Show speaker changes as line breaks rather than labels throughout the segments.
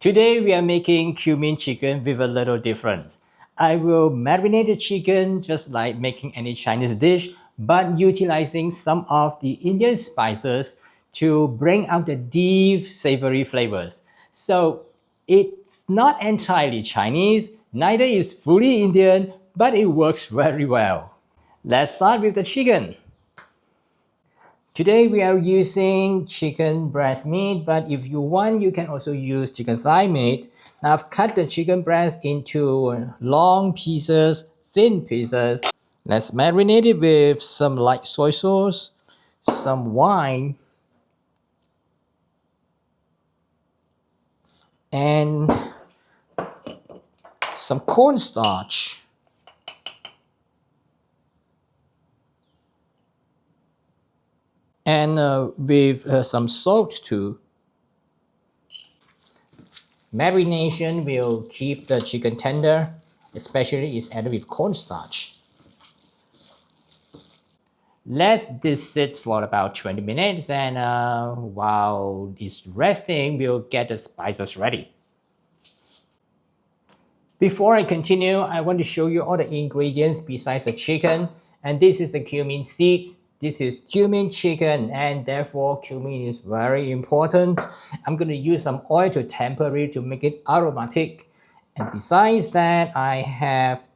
Today we are making cumin chicken with a little difference. I will marinate the chicken just like making any Chinese dish, but utilizing some of the Indian spices to bring out the deep savory flavors. So it's not entirely Chinese, neither is fully Indian, but it works very well. Let's start with the chicken. Today we are using chicken breast meat, but if you want, you can also use chicken thigh meat. Now I've cut the chicken breast into long pieces, thin pieces. Let's marinate it with some light soy sauce, some wine, and some cornstarch. And with some salt too. Marination will keep the chicken tender, especially it's added with cornstarch. Let this sit for about 20 minutes and while it's resting, we'll get the spices ready. Before I continue, I want to show you all the ingredients besides the chicken. And this is the cumin seeds. This is cumin chicken, and therefore cumin is very important. I'm going to use some oil to temper it to make it aromatic. And besides that, I have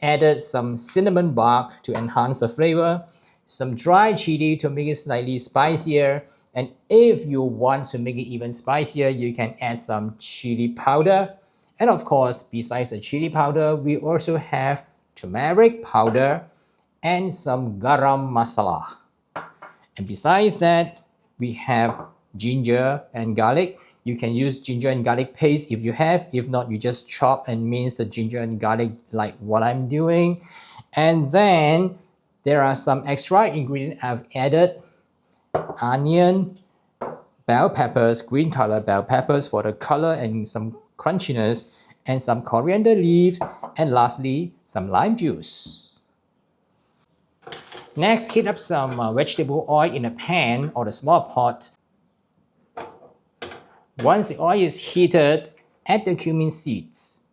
added some cinnamon bark to enhance the flavor, some dry chili to make it slightly spicier, and if you want to make it even spicier, you can add some chili powder. And of course, besides the chili powder, we also have turmeric powder and some garam masala. And besides that, we have ginger and garlic. You can use ginger and garlic paste if you have. If not, you just chop and mince the ginger and garlic like what I'm doing. And then there are some extra ingredients I've added. Onion, bell peppers, green color bell peppers for the color and some crunchiness, and some coriander leaves, and lastly, some lime juice. Next, heat up some vegetable oil in a pan or a small pot. Once the oil is heated, add the cumin seeds.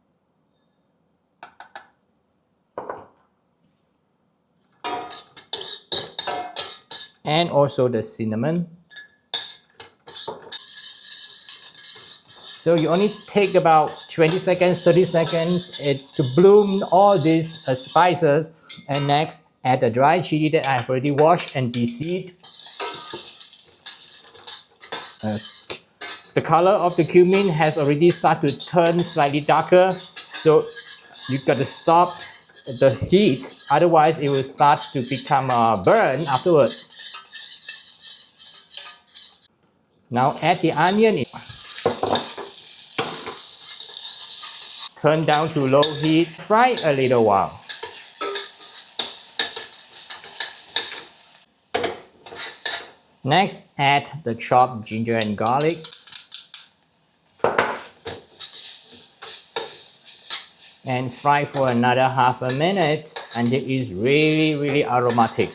And also the cinnamon. So you only take about 20 seconds, 30 seconds to bloom all these spices. And next, add the dry chili that I've already washed and de-seed. The color of the cumin has already started to turn slightly darker. So you got to stop the heat, otherwise it will start to become burnt afterwards. Now add the onion. Turn down to low heat, fry a little while. Next, add the chopped ginger and garlic. And fry for another half a minute until it's really aromatic.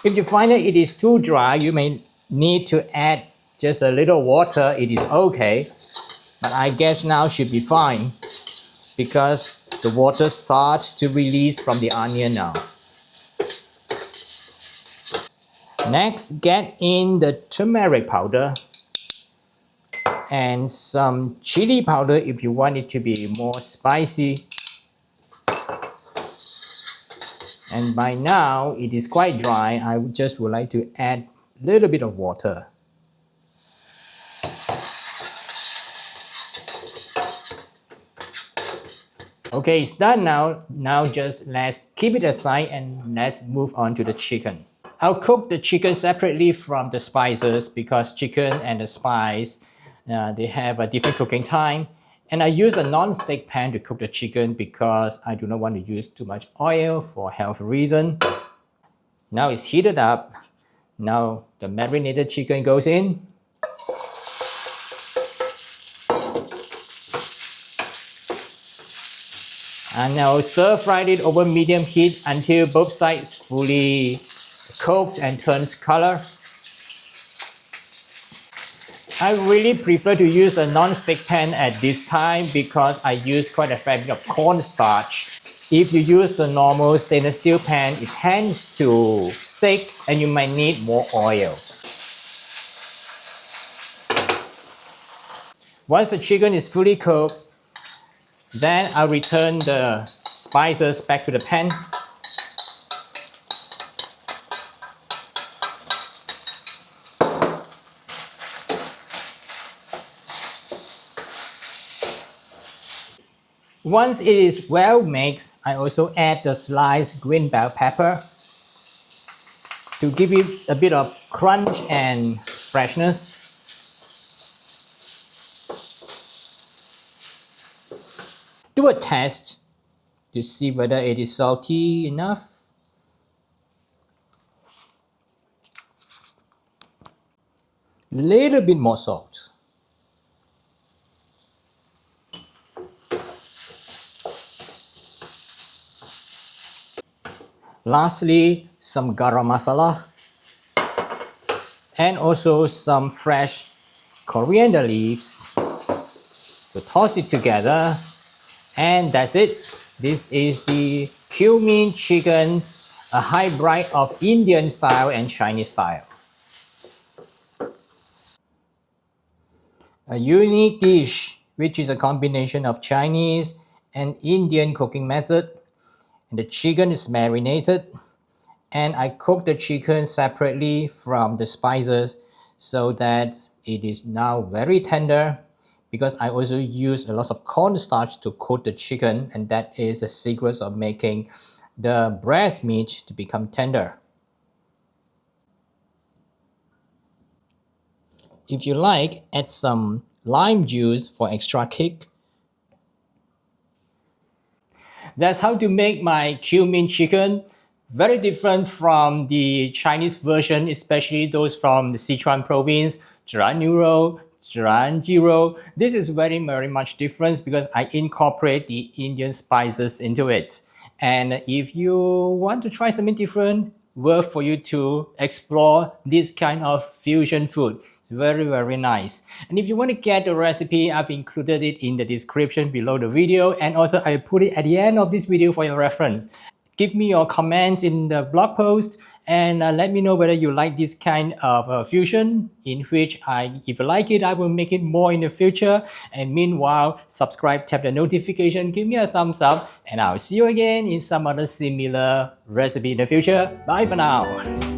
If you find that it is too dry, you may need to add just a little water. It is okay. But I guess now should be fine because the water starts to release from the onion now. Next, get in the turmeric powder and some chili powder if you want it to be more spicy. And by now it is quite dry. I just would like to add a little bit of water. Okay, it's done now. Now just let's keep it aside and let's move on to the chicken. I'll cook the chicken separately from the spices because chicken and the spice, they have a different cooking time. And I use a non-stick pan to cook the chicken because I do not want to use too much oil for health reason. Now it's heated up. Now the marinated chicken goes in. And now stir fry it over medium heat until both sides fully cooked and turns color. I really prefer to use a non-stick pan at this time because I use quite a fair bit of cornstarch. If you use the normal stainless steel pan, it tends to stick and you might need more oil. Once the chicken is fully cooked, then I'll return the spices back to the pan. Once it is well mixed, I also add the sliced green bell pepper to give it a bit of crunch and freshness. Do a test to see whether it is salty enough. Little bit more salt. Lastly, some garam masala and also some fresh coriander leaves. So toss it together and that's it. This is the cumin chicken, a hybrid of Indian style and Chinese style. A unique dish which is a combination of Chinese and Indian cooking method. And the chicken is marinated and I cook the chicken separately from the spices so that it is now very tender because I also use a lot of cornstarch to coat the chicken, and that is the secret of making the breast meat to become tender. If you like, add some lime juice for extra kick. That's how to make my cumin chicken. Very different from the Chinese version, especially those from the Sichuan province, Zheran Zheran. This is very much different because I incorporate the Indian spices into it. And if you want to try something different, worth for you to explore this kind of fusion food. It's very nice. And if you want to get the recipe, I've included it in the description below the video, and also I put it at the end of this video for your reference. Give me your comments in the blog post and let me know whether you like this kind of fusion, in which if you like it, I will make it more in the future. And meanwhile, subscribe, tap the notification, give me a thumbs up, and I'll see you again in some other similar recipe in the future. Bye for now.